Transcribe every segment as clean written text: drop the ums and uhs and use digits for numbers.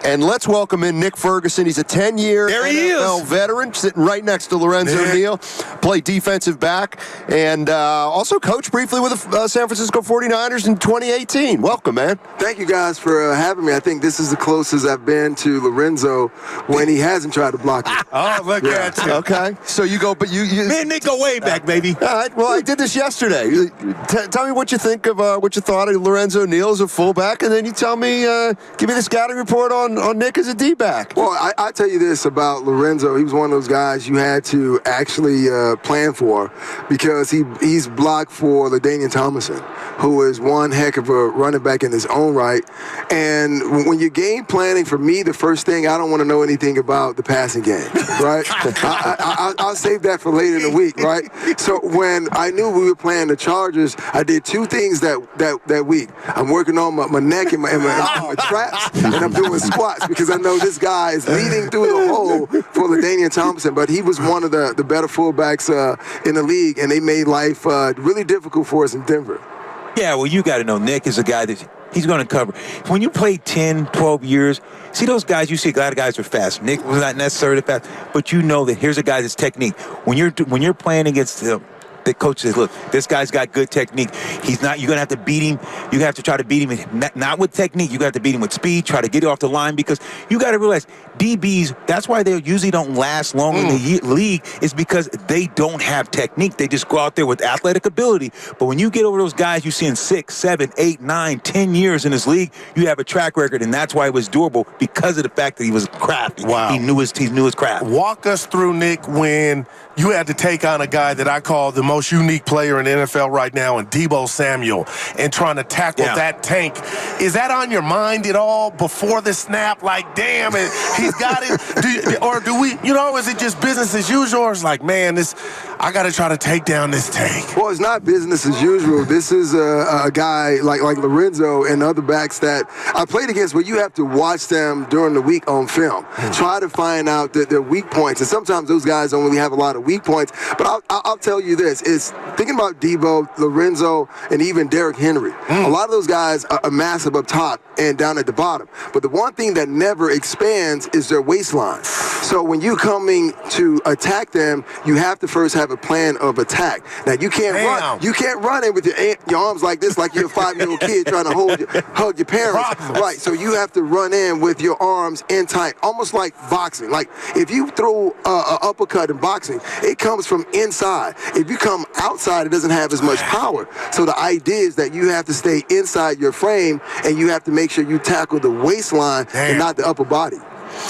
And let's welcome in Nick Ferguson. He's a 10-year NFL veteran, sitting right next to Lorenzo Neal. Played defensive back and also coached briefly with the San Francisco 49ers in 2018. Welcome, man. Thank you guys for having me. I think this is the closest I've been to Lorenzo when he hasn't tried to block me. Oh, look at you. Okay. So you go, but you me and Nick go way back, baby. All right. Well, I did this yesterday. Tell me what you think of what you thought of Lorenzo Neal as a fullback, and then you tell me, give me the scouting report on Nick as a D-back. Well, I tell you this about Lorenzo. He was one of those guys you had to actually plan for because he's blocked for LaDainian Tomlinson, who is one heck of a running back in his own right. And when you're game planning, for me, the first thing, I don't want to know anything about the passing game, right? I'll save that for later in the week, right? So when I knew we were playing the Chargers, I did two things that week. I'm working on my neck and my traps, and I'm doing squats because I know this guy is leading through the hole for LaDainian Tomlinson, but he was one of the better fullbacks in the league, and they made life really difficult for us in Denver. Yeah, well, you got to know Nick is a guy that he's going to cover. When you play 10, 12 years, see those guys, you see a lot of guys are fast. Nick was not necessarily fast, but you know that here's a guy that's technique. When you're playing against the coach says, look, this guy's got good technique. He's not, you're going to have to beat him. You have to try to beat him, not with technique. You got to beat him with speed, try to get it off the line, because you got to realize DBs, that's why they usually don't last long in the league, is because they don't have technique. They just go out there with athletic ability. But when you get over those guys you see in 6, 7, 8, 9, 10 years in this league, you have a track record, and that's why it was durable, because of the fact that he was crafty. Wow. He knew his craft. Walk us through, Nick, when you had to take on a guy that I call the most unique player in the NFL right now, and Deebo Samuel, and trying to tackle that tank. Is that on your mind at all before the snap? Like, damn it, he's got it. Or do we, is it just business as usual? Or it's like, man, I got to try to take down this tank. Well, it's not business as usual. This is a guy like Lorenzo and other backs that I played against, where you have to watch them during the week on film. Try to find out their weak points. And sometimes those guys don't really have a lot of weak points. But I'll tell you this, is thinking about Deebo, Lorenzo, and even Derrick Henry. A lot of those guys are massive up top and down at the bottom. But the one thing that never expands is their waistline. So when you're coming to attack them, you have to first have a plan of attack. Now, you can't run. You can't run in with your arms like this, like you're a 5-year-old kid trying to hug your parents. Right, so you have to run in with your arms in tight, almost like boxing. Like, if you throw an uppercut in boxing, it comes from inside. If you come outside, it doesn't have as much power. So the idea is that you have to stay inside your frame, and you have to make sure you tackle the waistline and not the upper body.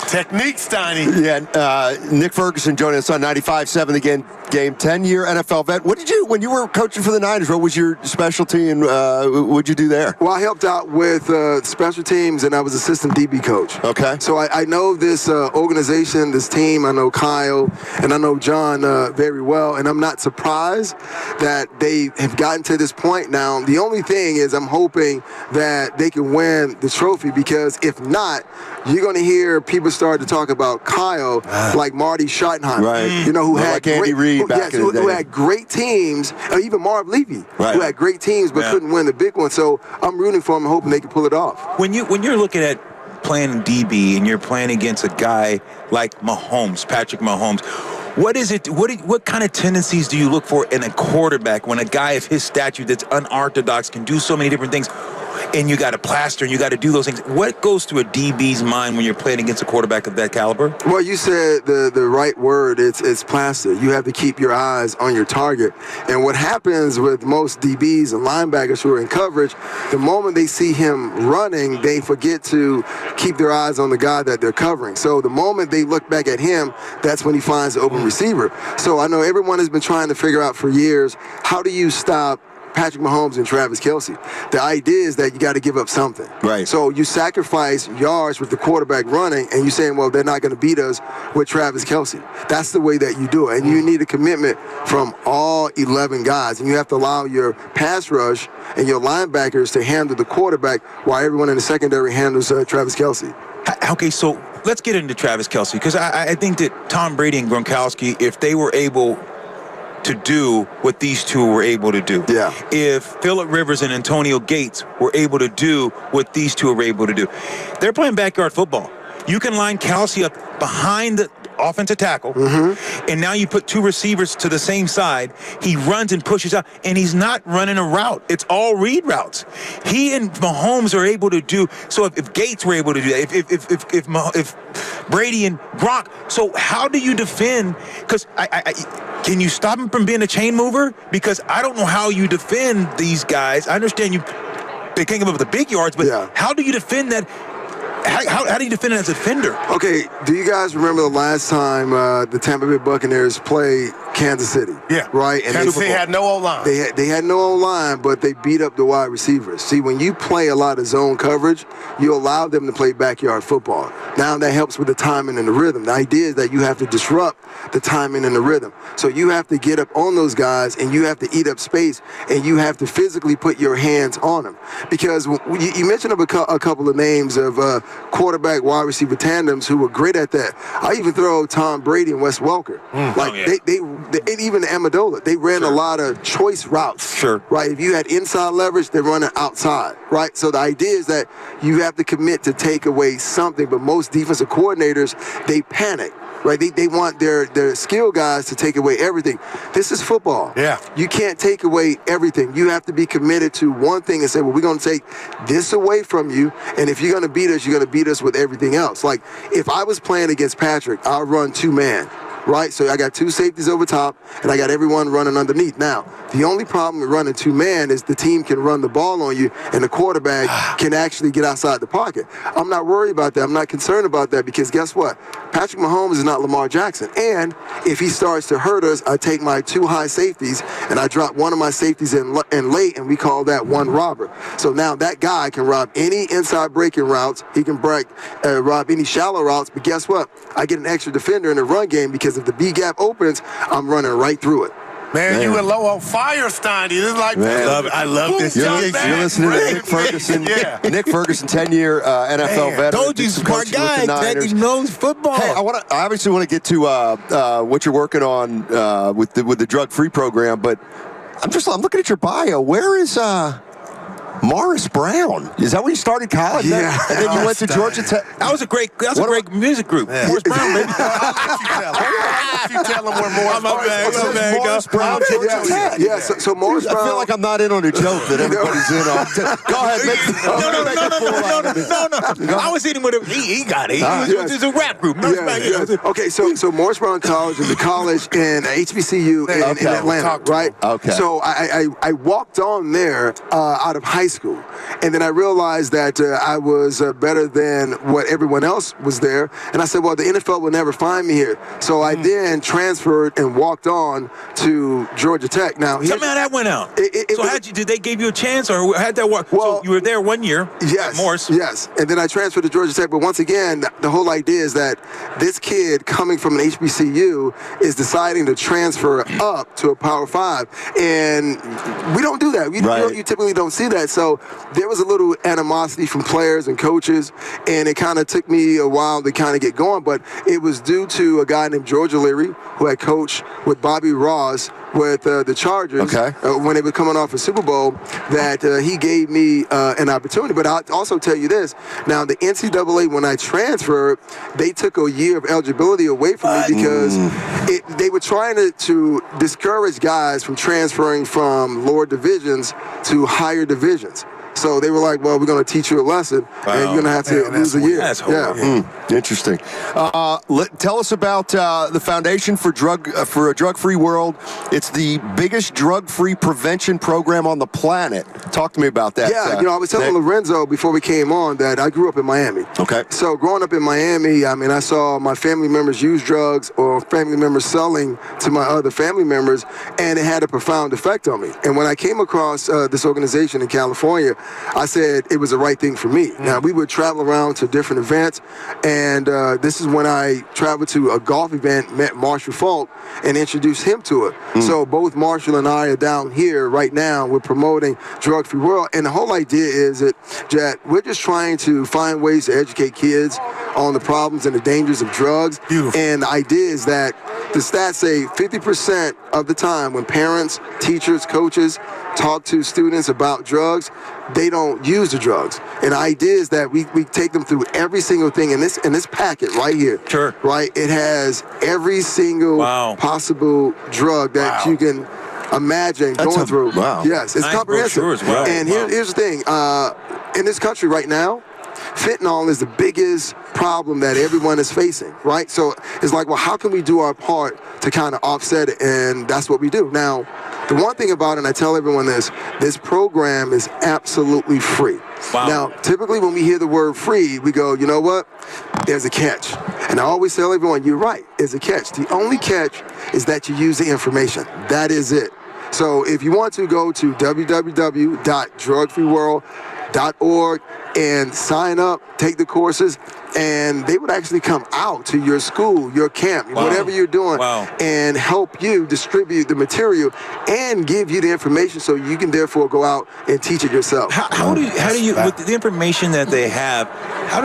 Technique, Steiny. Yeah, Nick Ferguson joining us on 95.7 The Game. 10-year NFL vet. What did you, when you were coaching for the Niners, what was your specialty, and what'd you do there? Well, I helped out with special teams, and I was assistant DB coach. Okay. So I know this organization, this team. I know Kyle, and I know John very well, and I'm not surprised that they have gotten to this point now. The only thing is I'm hoping that they can win the trophy, because if not, you're going to hear people start to talk about Kyle like Marty Schottenheimer, right? Who had like Andy Reid who had great teams, or even Marv Levy, who had great teams but couldn't win the big one. So I'm rooting for them, hoping they can pull it off. When you're looking at playing DB and you're playing against a guy like Mahomes, Patrick Mahomes, what is it? What kind of tendencies do you look for in a quarterback when a guy of his stature that's unorthodox can do so many different things? And you got to plaster, and you got to do those things. What goes through a DB's mind when you're playing against a quarterback of that caliber? Well, you said the right word. It's plaster. You have to keep your eyes on your target. And what happens with most DBs and linebackers who are in coverage, the moment they see him running, they forget to keep their eyes on the guy that they're covering. So the moment they look back at him, that's when he finds the open receiver. So I know everyone has been trying to figure out for years, how do you stop Patrick Mahomes and Travis Kelce? The idea is that you got to give up something. Right. So you sacrifice yards with the quarterback running, and you're saying, well, they're not going to beat us with Travis Kelce. That's the way that you do it. And you need a commitment from all 11 guys. And you have to allow your pass rush and your linebackers to handle the quarterback while everyone in the secondary handles Travis Kelce. Okay, so let's get into Travis Kelce, because I think that Tom Brady and Gronkowski, if they were able to do what these two were able to do. Yeah. If Phillip Rivers and Antonio Gates were able to do what these two were able to do. They're playing backyard football. You can line Kelsey up behind the offensive tackle, and now you put two receivers to the same side. He runs and pushes out, and he's not running a route. It's all read routes. He and Mahomes are able to do so. If Gates were able to do that, if Brady and Gronk, so how do you defend? Because can you stop him from being a chain mover? Because I don't know how you defend these guys. I understand they can't give up the big yards, but how do you defend that? How do you defend it as a defender? Okay, do you guys remember the last time the Tampa Bay Buccaneers played Kansas City? Yeah. Right? And Kansas City had no O-line. They had no O-line, but they beat up the wide receivers. See, when you play a lot of zone coverage, you allow them to play backyard football. Now that helps with the timing and the rhythm. The idea is that you have to disrupt the timing and the rhythm. So you have to get up on those guys, and you have to eat up space, and you have to physically put your hands on them. Because you mentioned a couple of names of quarterback wide receiver tandems who were great at that. I even throw Tom Brady and Wes Welker. They and even Amendola, they ran a lot of choice routes. Right? If you had inside leverage, they run it outside. Right? So the idea is that you have to commit to take away something, but most defensive coordinators, they panic. Right? They want their skill guys to take away everything. This is football. Yeah. You can't take away everything. You have to be committed to one thing and say, well, we're going to take this away from you, and if you're going to beat us, you're going to beat us with everything else. Like, if I was playing against Patrick, I'll run two-man. Right? So I got two safeties over top, and I got everyone running underneath. Now, the only problem with running two-man is the team can run the ball on you, and the quarterback can actually get outside the pocket. I'm not worried about that. I'm not concerned about that because guess what? Patrick Mahomes is not Lamar Jackson. And if he starts to hurt us, I take my two high safeties, and I drop one of my safeties in late, and we call that one robber. So now that guy can rob any inside breaking routes. He can rob any shallow routes. But guess what? I get an extra defender in the run game because if the B gap opens, I'm running right through it. Man, you and Low on fire, Steiny. This is like, I love this. You're listening to Nick Ferguson. Nick Ferguson, 10-year NFL veteran. Told you, smart guy. That he knows football. Hey, I obviously want to get to what you're working on with the drug-free program, but I'm looking at your bio. Where is Morris Brown? Is that when you started college? Yeah. And then you went to Georgia Tech. That was a great music group. Morris Brown, baby. I'll let you tell him where Morris Morris Brown, Georgia Tech. Yeah, so Morris Brown. I feel like I'm not in on a joke that everybody's in on. Go ahead. No. I was hitting with him. He got it. It was a rap group. Okay, so Morris Brown College is a college in HBCU in Atlanta, right? Okay. So I walked on there out of high school, and then I realized that I was better than what everyone else was there, and I said, well, the NFL will never find me here. So I then transferred and walked on to Georgia Tech. Now, tell me how that went out. Did they give you a chance, or how'd that work? Well, so you were there 1 year. Yes, Morris. Yes, and then I transferred to Georgia Tech. But once again, the whole idea is that this kid coming from an HBCU is deciding to transfer up to a Power 5, and we don't do that. You typically don't see that. So there was a little animosity from players and coaches, and it kind of took me a while to kind of get going. But it was due to a guy named George O'Leary, who had coached with Bobby Ross with the Chargers when they were coming off a Super Bowl, that he gave me an opportunity. But I'll also tell you this. Now, the NCAA, when I transferred, they took a year of eligibility away from me because they were trying to discourage guys from transferring from lower divisions to higher divisions. So they were like, well, we're going to teach you a lesson, and you're going to have to lose a year. That's horrible. Interesting. Tell us about the Foundation for a Drug-Free World. It's the biggest drug-free prevention program on the planet. Talk to me about that. Yeah, I was telling Lorenzo before we came on that I grew up in Miami. Okay. So growing up in Miami, I saw my family members use drugs or family members selling to my other family members, and it had a profound effect on me. And when I came across this organization in California, I said it was the right thing for me. Now, we would travel around to different events, and this is when I traveled to a golf event, met Marshall Falk, and introduced him to it. So both Marshall and I are down here right now. We're promoting Drug-Free World, and the whole idea is that we're just trying to find ways to educate kids on the problems and the dangers of drugs. Beautiful. And the idea is that the stats say 50% of the time when parents, teachers, coaches talk to students about drugs, they don't use the drugs. And the idea is that we take them through every single thing in this packet right here. Sure. Right? It has every single possible drug that you can imagine going through. Wow. Yes, it's comprehensive. Well. And here's the thing. In this country right now, fentanyl is the biggest problem that everyone is facing, right? So it's like, well, how can we do our part to kind of offset it? And that's what we do. Now, the one thing about it, and I tell everyone this program is absolutely free. Wow. Now, typically when we hear the word free, we go, you know what? There's a catch. And I always tell everyone, you're right, there's a catch. The only catch is that you use the information. That is it. So if you want to go to www.drugfreeworld.org and sign up, take the courses, and they would actually come out to your school, your camp, whatever you're doing, and help you distribute the material and give you the information so you can therefore go out and teach it yourself. How do you with the information that they have, how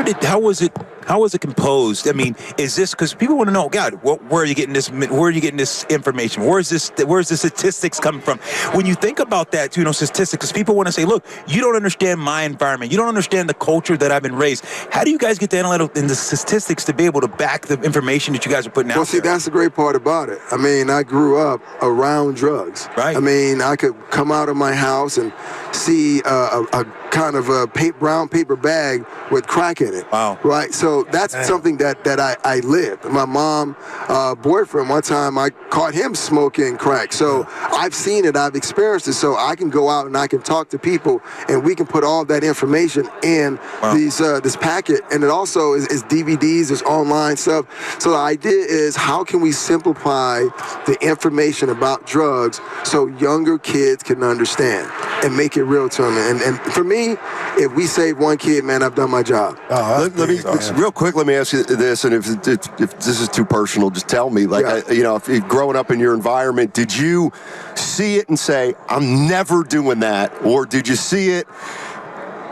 was it composed? I mean, is this, because people want to know, God, where are you getting this? Where are you getting this information? Where's the statistics coming from? When you think about that, statistics, because people want to say, look, you don't understand my environment. You don't understand the culture that I've been raised. How do you guys get the analytical and the statistics to be able to back the information that you guys are putting out there? Well, see, that's the great part about it. I mean, I grew up around drugs. Right. I mean, I could come out of my house and see a kind of a brown paper bag with crack in it. Wow. Right? So that's something that I lived. My mom, boyfriend, one time I caught him smoking crack. So I've seen it, I've experienced it. So I can go out and I can talk to people and we can put all that information in this packet. And it also is DVDs, there's online stuff. So the idea is, how can we simplify the information about drugs so younger kids can understand and make it real to them? And for me, if we save one kid, man, I've done my job. Real quick, let me ask you this, and if this is too personal, just tell me. If you're growing up in your environment, did you see it and say, I'm never doing that? Or did you see it,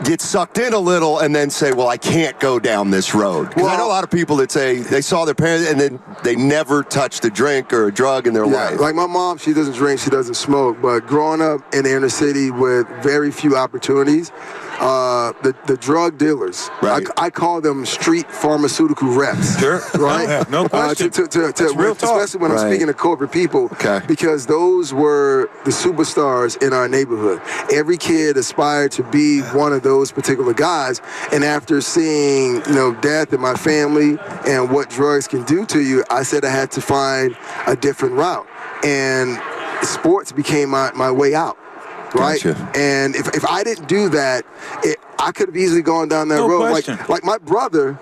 get sucked in a little, and then say, well, I can't go down this road? Because I know a lot of people that say they saw their parents and then they never touched a drink or a drug in their life. Like my mom, she doesn't drink, she doesn't smoke, but growing up in the inner city with very few opportunities, the drug dealers, I call them street pharmaceutical reps. Sure. Right? No question. That's real talk. Especially when I'm speaking to corporate people, because those were the superstars in our neighborhood. Every kid aspired to be one of those particular guys, and after seeing death in my family and what drugs can do to you, I said I had to find a different route, and sports became my way out. Right? Gotcha. And if I didn't do that, I could have easily gone down that road. Like my brother,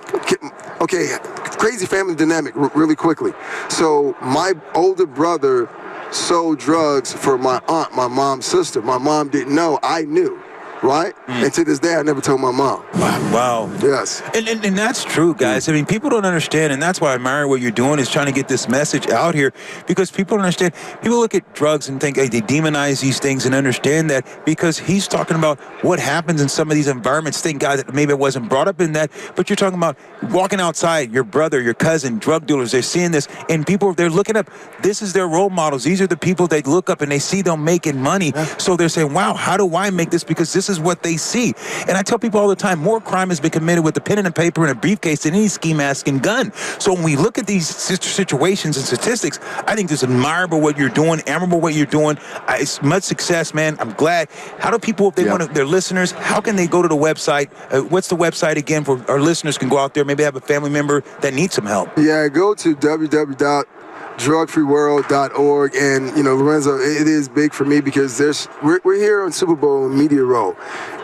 crazy family dynamic really quickly. So my older brother sold drugs for my aunt, my mom's sister. My mom didn't know. I knew. Right? And to this day, I never told my mom. Wow. Yes. And that's true, guys. I mean, people don't understand, and that's why I admire what you're doing, is trying to get this message out here, because people don't understand. People look at drugs and think, hey, they demonize these things, and understand that, because he's talking about what happens in some of these environments. Think, guys, that maybe it wasn't brought up in that, but you're talking about walking outside, your brother, your cousin, drug dealers, they're seeing this, and people, they're looking up. This is their role models. These are the people they look up, and they see them making money. So they're saying, wow, how do I make this? Because this is what they see. And I tell people all the time, more crime has been committed with a pen and a paper and a briefcase than any ski mask and gun. So when we look at these situations and statistics, I think it's admirable what you're doing, admirable what you're doing. It's much success, man. I'm glad. How do people, if they want to, their listeners, how can they go to the website? What's the website again for our listeners can go out there, maybe have a family member that needs some help? Yeah, go to www.drugfreeworld.org. And Lorenzo, it is big for me because we're here on Super Bowl Media Row,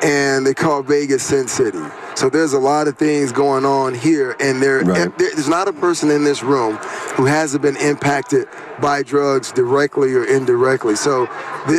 and they call Vegas Sin City. So there's a lot of things going on here, and there's not a person in this room who hasn't been impacted by drugs directly or indirectly. So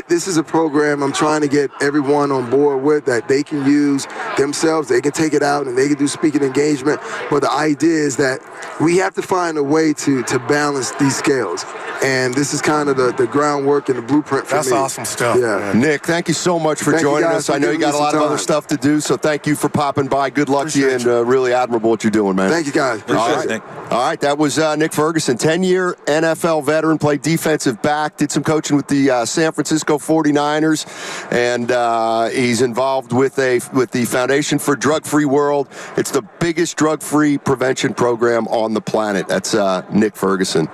this is a program I'm trying to get everyone on board with, that they can use themselves, they can take it out, and they can do speaking engagement. But the idea is that we have to find a way to balance these scales. And this is kind of the groundwork and the blueprint for me. That's awesome stuff. Yeah. Man. Nick, thank you so much for joining us. I know you got a lot of other stuff to do, so thank you for popping by. Good luck to you, and really admirable what you're doing, man. Thank you, guys. Appreciate it. All right, that was Nick Ferguson, 10-year NFL veteran, played defensive back, did some coaching with the San Francisco 49ers, and he's involved with the Foundation for Drug-Free World. It's the biggest drug-free prevention program on the planet. That's Nick Ferguson.